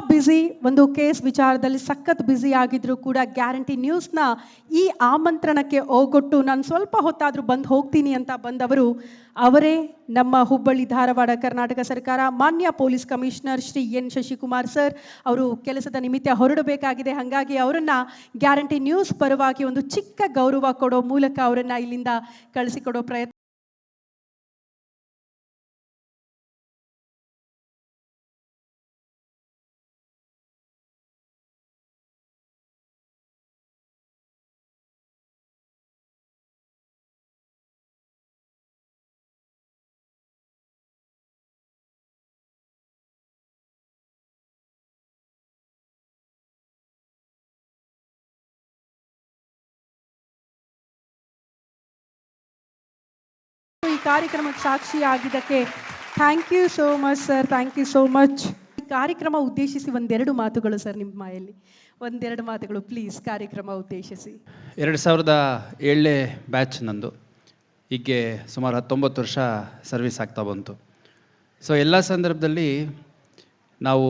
Busy, ಒಂದು case ವಿಚಾರದಲ್ಲಿ ಸಖತ್ ಬ್ಯುಸಿ ಆಗಿದ್ರು ಕೂಡ ಗ್ಯಾರಂಟಿ ನ್ಯೂಸ್ನ ಈ ಆಮಂತ್ರಣಕ್ಕೆ ಓಗೊಟ್ಟು ನಾನು ಸ್ವಲ್ಪ ಹೊತ್ತಾದರೂ ಬಂದು ಹೋಗ್ತೀನಿ ಅಂತ ಬಂದವರು ಅವರೇ ನಮ್ಮ ಹುಬ್ಬಳ್ಳಿ ಧಾರವಾಡ ಕರ್ನಾಟಕ ಸರ್ಕಾರ ಮಾನ್ಯ police commissioner Shri N Shashikumar sir. ಅವರು ಕೆಲಸದ ನಿಮಿತ್ತ ಹೊರಡಬೇಕಾಗಿದೆ, ಹಾಗಾಗಿ ಅವರನ್ನು ಗ್ಯಾರಂಟಿ ನ್ಯೂಸ್ ಪರವಾಗಿ ಒಂದು ಚಿಕ್ಕ ಗೌರವ ಕೊಡೋ ಮೂಲಕ ಅವರನ್ನು ಇಲ್ಲಿಂದ ಕಳಿಸಿಕೊಡೋ ಪ್ರಯತ್ನ. ಈ ಕಾರ್ಯಕ್ರಮಕ್ಕೆ ಸಾಕ್ಷಿಯಾಗಿದ್ದಕ್ಕೆ thank you so much sir, thank you so much. ಈ ಕಾರ್ಯಕ್ರಮ ಉದ್ದೇಶಿಸಿ ಒಂದೆರಡು ಮಾತುಗಳು ಸರ್, ನಿಮ್ಮ ಮಾಯಲ್ಲಿ ಒಂದೆರಡು ಮಾತುಗಳು ಪ್ಲೀಸ್ ಕಾರ್ಯಕ್ರಮ ಉದ್ದೇಶಿಸಿ. 2007ನೇ ಬ್ಯಾಚ್ ನಂದು, ಹೀಗೆ ಸುಮಾರು 19 ವರ್ಷ ಸರ್ವಿಸ್ ಆಗ್ತಾ ಬಂತು. ಸೊ ಎಲ್ಲ ಸಂದರ್ಭದಲ್ಲಿ ನಾವು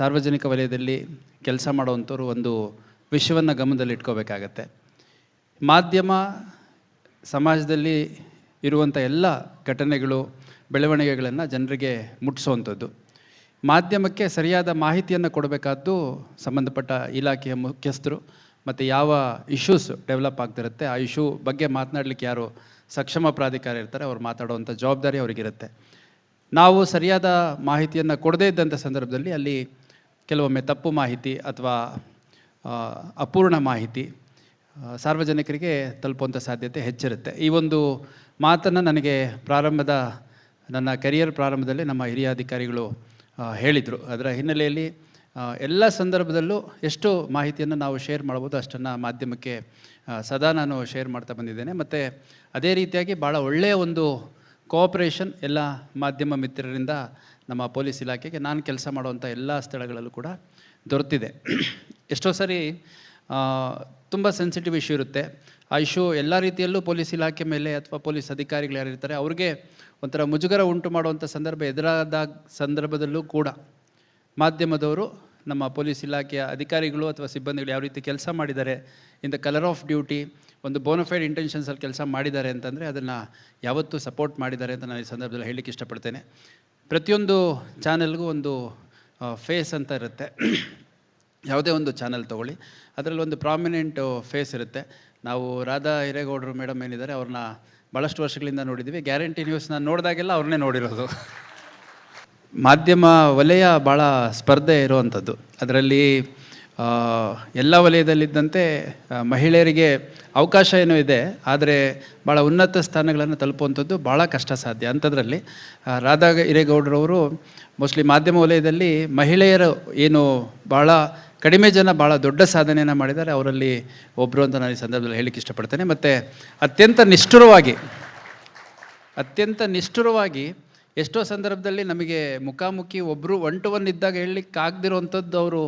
ಸಾರ್ವಜನಿಕ ವಲಯದಲ್ಲಿ ಕೆಲಸ ಮಾಡುವಂಥವ್ರು ಒಂದು ವಿಷಯವನ್ನು ಗಮನದಲ್ಲಿ ಇಟ್ಕೋಬೇಕಾಗತ್ತೆ. ಮಾಧ್ಯಮ ಸಮಾಜದಲ್ಲಿ ಇರುವಂಥ ಎಲ್ಲ ಘಟನೆಗಳು ಬೆಳವಣಿಗೆಗಳನ್ನು ಜನರಿಗೆ ಮುಟ್ಟಿಸುವಂಥದ್ದು. ಮಾಧ್ಯಮಕ್ಕೆ ಸರಿಯಾದ ಮಾಹಿತಿಯನ್ನು ಕೊಡಬೇಕಾದ್ದು ಸಂಬಂಧಪಟ್ಟ ಇಲಾಖೆಯ ಮುಖ್ಯಸ್ಥರು, ಮತ್ತು ಯಾವ ಇಶ್ಯೂಸ್ ಡೆವಲಪ್ ಆಗ್ತಿರುತ್ತೆ ಆ ಇಶ್ಯೂ ಬಗ್ಗೆ ಮಾತನಾಡಲಿಕ್ಕೆ ಯಾರು ಸಕ್ಷಮ ಪ್ರಾಧಿಕಾರ ಇರ್ತಾರೆ ಅವ್ರು ಮಾತಾಡುವಂಥ ಜವಾಬ್ದಾರಿ ಅವರಿಗಿರುತ್ತೆ. ನಾವು ಸರಿಯಾದ ಮಾಹಿತಿಯನ್ನು ಕೊಡದೇ ಇದ್ದಂಥ ಸಂದರ್ಭದಲ್ಲಿ ಅಲ್ಲಿ ಕೆಲವೊಮ್ಮೆ ತಪ್ಪು ಮಾಹಿತಿ ಅಥವಾ ಅಪೂರ್ಣ ಮಾಹಿತಿ ಸಾರ್ವಜನಿಕರಿಗೆ ತಲುಪುವಂಥ ಸಾಧ್ಯತೆ ಹೆಚ್ಚಿರುತ್ತೆ. ಈ ಒಂದು ಮಾತನ್ನು ನನಗೆ ನನ್ನ ಕರಿಯರ್ ಪ್ರಾರಂಭದಲ್ಲಿ ನಮ್ಮ ಹಿರಿಯ ಅಧಿಕಾರಿಗಳು ಹೇಳಿದರು. ಅದರ ಹಿನ್ನೆಲೆಯಲ್ಲಿ ಎಲ್ಲ ಸಂದರ್ಭದಲ್ಲೂ ಎಷ್ಟು ಮಾಹಿತಿಯನ್ನು ನಾವು ಶೇರ್ ಮಾಡ್ಬೋದು ಅಷ್ಟನ್ನು ಮಾಧ್ಯಮಕ್ಕೆ ಸದಾ ನಾನು ಶೇರ್ ಮಾಡ್ತಾ ಬಂದಿದ್ದೇನೆ. ಮತ್ತು ಅದೇ ರೀತಿಯಾಗಿ ಭಾಳ ಒಳ್ಳೆಯ ಒಂದು ಕೋಆಪ್ರೇಷನ್ ಎಲ್ಲ ಮಾಧ್ಯಮ ಮಿತ್ರರಿಂದ ನಮ್ಮ ಪೊಲೀಸ್ ಇಲಾಖೆಗೆ ನಾನು ಕೆಲಸ ಮಾಡುವಂಥ ಎಲ್ಲ ಸ್ಥಳಗಳಲ್ಲೂ ಕೂಡ ದೊರೆತಿದೆ. ಎಷ್ಟೋ ಸರಿ ತುಂಬ ಸೆನ್ಸಿಟಿವ್ ಇಶ್ಯೂ ಇರುತ್ತೆ. ಆ ಇಶ್ಯೂ ಎಲ್ಲ ರೀತಿಯಲ್ಲೂ ಪೊಲೀಸ್ ಇಲಾಖೆ ಮೇಲೆ ಅಥವಾ ಪೊಲೀಸ್ ಅಧಿಕಾರಿಗಳು ಯಾರಿರ್ತಾರೆ ಅವ್ರಿಗೆ ಒಂಥರ ಮುಜುಗರ ಉಂಟು ಮಾಡುವಂಥ ಸಂದರ್ಭ ಎದುರಾದ ಸಂದರ್ಭದಲ್ಲೂ ಕೂಡ ಮಾಧ್ಯಮದವರು ನಮ್ಮ ಪೊಲೀಸ್ ಇಲಾಖೆಯ ಅಧಿಕಾರಿಗಳು ಅಥವಾ ಸಿಬ್ಬಂದಿಗಳು ಯಾವ ರೀತಿ ಕೆಲಸ ಮಾಡಿದ್ದಾರೆ, in the colour of duty, ಒಂದು ಬೋನಫೈಡ್ ಇಂಟೆನ್ಷನ್ಸಲ್ಲಿ ಕೆಲಸ ಮಾಡಿದ್ದಾರೆ ಅಂತಂದರೆ ಅದನ್ನು ಯಾವತ್ತೂ ಸಪೋರ್ಟ್ ಮಾಡಿದ್ದಾರೆ ಅಂತ ನಾನು ಈ ಸಂದರ್ಭದಲ್ಲಿ ಹೇಳಲಿಕ್ಕೆ ಇಷ್ಟಪಡ್ತೇನೆ. ಪ್ರತಿಯೊಂದು ಚಾನೆಲ್ಗೂ ಒಂದು ಫೇಸ್ ಅಂತ ಇರುತ್ತೆ. ಯಾವುದೇ ಒಂದು ಚಾನಲ್ ತೊಗೊಳ್ಳಿ, ಅದರಲ್ಲಿ ಒಂದು ಪ್ರಾಮಿನೆಂಟ್ ಫೇಸ್ ಇರುತ್ತೆ. ನಾವು ರಾಧಾ ಹಿರೇಗೌಡರು ಮೇಡಮ್ ಏನಿದ್ದಾರೆ ಅವ್ರನ್ನ ಭಾಳಷ್ಟು ವರ್ಷಗಳಿಂದ ನೋಡಿದ್ದೀವಿ. ಗ್ಯಾರಂಟಿ ನ್ಯೂಸ್ನ ನೋಡಿದಾಗೆಲ್ಲ ಅವ್ರನ್ನೇ ನೋಡಿರೋದು. ಮಾಧ್ಯಮ ವಲಯ ಭಾಳ ಸ್ಪರ್ಧೆ ಇರುವಂಥದ್ದು. ಅದರಲ್ಲಿ ಎಲ್ಲ ವಲಯದಲ್ಲಿದ್ದಂತೆ ಮಹಿಳೆಯರಿಗೆ ಅವಕಾಶ ಏನೋ ಇದೆ, ಆದರೆ ಭಾಳ ಉನ್ನತ ಸ್ಥಾನಗಳನ್ನು ತಲುಪುವಂಥದ್ದು ಭಾಳ ಕಷ್ಟ ಸಾಧ್ಯ. ಅಂಥದ್ರಲ್ಲಿ ರಾಧಾ ಹಿರೇಗೌಡರವರು ಮೋಸ್ಟ್ಲಿ ಮಾಧ್ಯಮ ವಲಯದಲ್ಲಿ ಮಹಿಳೆಯರು ಏನು ಭಾಳ ಕಡಿಮೆ ಜನ ಭಾಳ ದೊಡ್ಡ ಸಾಧನೆಯನ್ನು ಮಾಡಿದ್ದಾರೆ, ಅವರಲ್ಲಿ ಒಬ್ಬರು ಅಂತ ನಾನು ಈ ಸಂದರ್ಭದಲ್ಲಿ ಹೇಳಲಿಕ್ಕೆ ಇಷ್ಟಪಡ್ತೇನೆ. ಮತ್ತು ಅತ್ಯಂತ ನಿಷ್ಠುರವಾಗಿ ಎಷ್ಟೋ ಸಂದರ್ಭದಲ್ಲಿ ನಮಗೆ ಮುಖಾಮುಖಿ ಒಬ್ಬರು 1 to 1 ಇದ್ದಾಗ ಹೇಳಲಿಕ್ಕೆ ಆಗದಿರೋವಂಥದ್ದು ಅವರು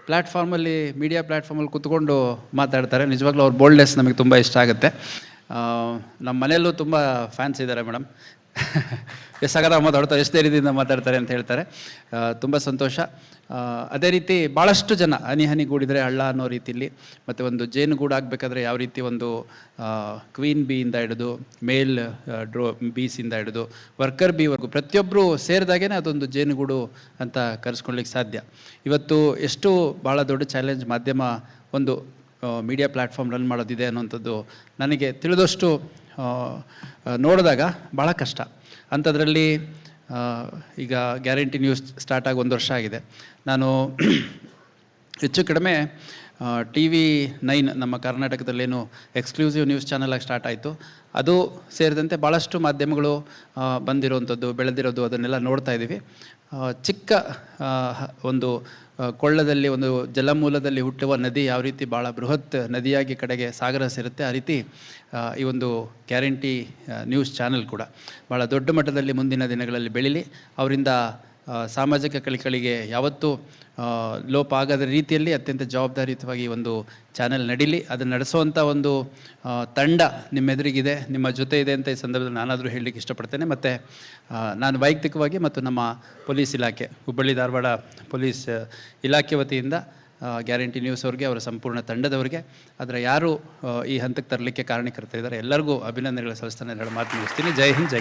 ಪ್ಲ್ಯಾಟ್ಫಾರ್ಮಲ್ಲಿ ಮೀಡಿಯಾ ಪ್ಲ್ಯಾಟ್ಫಾರ್ಮಲ್ಲಿ ಕೂತ್ಕೊಂಡು ಮಾತಾಡ್ತಾರೆ. ನಿಜವಾಗ್ಲೂ ಅವ್ರ ಬೋಲ್ಡ್ನೆಸ್ ನಮಗೆ ತುಂಬ ಇಷ್ಟ ಆಗುತ್ತೆ. ನಮ್ಮ ಮನೆಯಲ್ಲೂ ತುಂಬ ಫ್ಯಾನ್ಸ್ ಇದ್ದಾರೆ ಮೇಡಮ್. ಎಷ್ಟಾಗದ ಮಾತಾಡ್ತಾರೆ, ಎಷ್ಟೇ ರೀತಿಯಿಂದ ಮಾತಾಡ್ತಾರೆ ಅಂತ ಹೇಳ್ತಾರೆ. ತುಂಬ ಸಂತೋಷ. ಅದೇ ರೀತಿ ಭಾಳಷ್ಟು ಜನ ಹನಿ ಗೂಡಿದರೆ ಹಳ್ಳ ಅನ್ನೋ ರೀತಿಯಲ್ಲಿ, ಮತ್ತು ಒಂದು ಜೇನುಗೂಡು ಆಗಬೇಕಾದ್ರೆ ಯಾವ ರೀತಿ ಒಂದು ಕ್ವೀನ್ ಬೀಯಿಂದ ಹಿಡಿದು ಮೇಲ್ ಬೀಸಿಂದ ಹಿಡಿದು ವರ್ಕರ್ ಬೀವರೆಗೂ ಪ್ರತಿಯೊಬ್ಬರು ಸೇರಿದಾಗೇ ಅದೊಂದು ಜೇನುಗೂಡು ಅಂತ ಕರೆಸ್ಕೊಳ್ಲಿಕ್ಕೆ ಸಾಧ್ಯ. ಇವತ್ತು ಎಷ್ಟು ಭಾಳ ದೊಡ್ಡ ಚಾಲೆಂಜ್ ಮಾಧ್ಯಮ ಒಂದು ಮೀಡಿಯಾ ಪ್ಲ್ಯಾಟ್ಫಾರ್ಮ್ ರನ್ ಮಾಡೋದಿದೆ ಅನ್ನೋಂಥದ್ದು ನನಗೆ ತಿಳಿದಷ್ಟು ನೋಡಿದಾಗ ಭಾಳ ಕಷ್ಟ. ಅಂಥದ್ರಲ್ಲಿ ಈಗ ಗ್ಯಾರಂಟಿ ನ್ಯೂಸ್ ಸ್ಟಾರ್ಟ್ ಆಗಿ 1 ವರ್ಷ ಆಗಿದೆ. ನಾನು ಹೆಚ್ಚು ಕಡಿಮೆ TV9 ನಮ್ಮ ಕರ್ನಾಟಕದಲ್ಲೇನು ಎಕ್ಸ್ಕ್ಲೂಸಿವ್ ನ್ಯೂಸ್ ಚಾನಲಾಗಿ ಸ್ಟಾರ್ಟ್ ಆಯಿತು, ಅದು ಸೇರಿದಂತೆ ಭಾಳಷ್ಟು ಮಾಧ್ಯಮಗಳು ಬಂದಿರೋವಂಥದ್ದು, ಬೆಳೆದಿರೋದು, ಅದನ್ನೆಲ್ಲ ನೋಡ್ತಾ ಇದ್ದೀವಿ. ಚಿಕ್ಕ ಒಂದು ಕೊಳ್ಳದಲ್ಲಿ ಒಂದು ಜಲಮೂಲದಲ್ಲಿ ಹುಟ್ಟುವ ನದಿ ಯಾವ ರೀತಿ ಭಾಳ ಬೃಹತ್ ನದಿಯಾಗಿ ಕಡೆಗೆ ಸಾಗರ ಸೇರುತ್ತೆ, ಆ ರೀತಿ ಈ ಒಂದು ಗ್ಯಾರಂಟಿ ನ್ಯೂಸ್ ಚಾನಲ್ ಕೂಡ ಭಾಳ ದೊಡ್ಡ ಮಟ್ಟದಲ್ಲಿ ಮುಂದಿನ ದಿನಗಳಲ್ಲಿ ಬೆಳೀಲಿ. ಅವರಿಂದ ಸಾಮಾಜಿಕ ಕಳಕಳಿಗೆ ಯಾವತ್ತೂ ಲೋಪ ಆಗದ ರೀತಿಯಲ್ಲಿ ಅತ್ಯಂತ ಜವಾಬ್ದಾರಿಯುತವಾಗಿ ಒಂದು ಚಾನೆಲ್ ನಡೀಲಿ. ಅದನ್ನು ನಡೆಸುವಂಥ ಒಂದು ತಂಡ ನಿಮ್ಮೆದುರಿಗಿದೆ, ನಿಮ್ಮ ಜೊತೆ ಇದೆ ಅಂತ ಈ ಸಂದರ್ಭದಲ್ಲಿ ನಾನಾದರೂ ಹೇಳಲಿಕ್ಕೆ ಇಷ್ಟಪಡ್ತೇನೆ. ಮತ್ತು ನಾನು ವೈಯಕ್ತಿಕವಾಗಿ ಮತ್ತು ನಮ್ಮ ಪೊಲೀಸ್ ಇಲಾಖೆ, ಹುಬ್ಬಳ್ಳಿ ಧಾರವಾಡ ಪೊಲೀಸ್ ಇಲಾಖೆ ವತಿಯಿಂದ ಗ್ಯಾರಂಟಿ ನ್ಯೂಸ್ ಅವ್ರಿಗೆ, ಅವರ ಸಂಪೂರ್ಣ ತಂಡದವರಿಗೆ, ಅದರ ಯಾರು ಈ ಹಂತಕ್ಕೆ ತರಲಿಕ್ಕೆ ಕಾರಣಕರ್ತರಿದ್ದಾರೆ ಎಲ್ಲರಿಗೂ ಅಭಿನಂದನೆಗಳು ಸಲ್ಲಿಸ್ತಾನೆ ಮಾತು ಮುಗಿಸ್ತೀನಿ. ಜೈ ಹಿಂದ್, ಜೈ ಕರ್ನಾಟಕ.